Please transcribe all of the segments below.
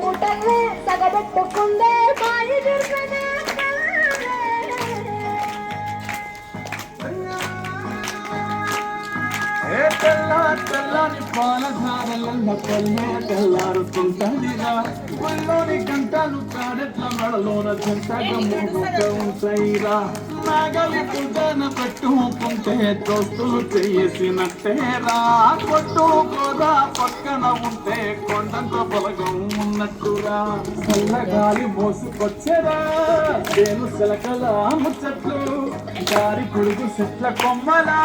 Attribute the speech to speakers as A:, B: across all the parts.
A: ముటల్లే సగబెట్టుకుందే మాయి
B: తెల్లని పాలధారలన్న పల్లె తెల్లారుతుంటదిగా పల్లోని గంటలు కాడెట్ల మెడలోన జంటగా మూగుతూ ఉంటాయిరా నాగలి పుదన పెట్టుకుంటే దోస్తులు చేసినట్టేరా కొట్టుకోదా పక్కన ఉంటే కొండంత బలగం ఉన్నట్టురా చల్లగాలి మోసుకొచ్చేరా నేను సిలకల ముచ్చట్లు దారి పురుగు చెట్ల కొమ్మలా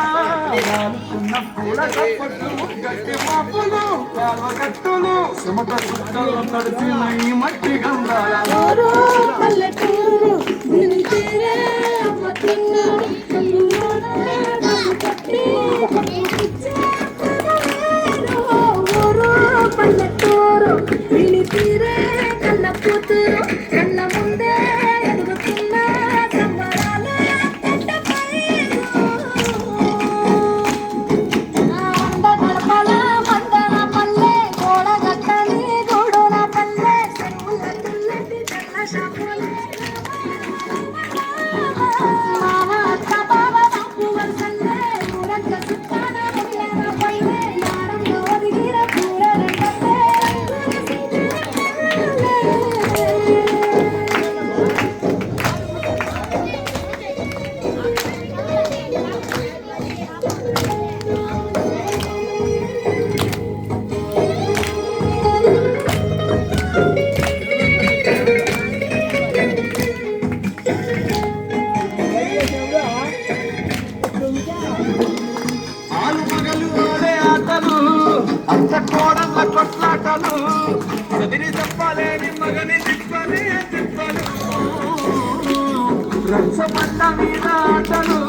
B: రాలుతున్న పూల కప్పట్లు గట్టి మాపులు కాల్వగట్టులు సుమట చుట్టలు తడిసిన ఈ మట్టి గంధాలు
A: పల్లెటూరు పల్లెటూరు విని తీరే కళ్ళ కూతురు కళ్ళ ముందే ఎదుగుతున్న సంబరాలు గడపల మందల పల్లె గోడగట్టని గూడుల పల్లె చెరువుల తుల్లటి తెల్ల షాపులే
B: కోడళ్ళ కొట్లాటలు చదిరి చెప్పలేని మగని తిప్పలే తిప్పలు రచ్చబండ మీద ఆటలు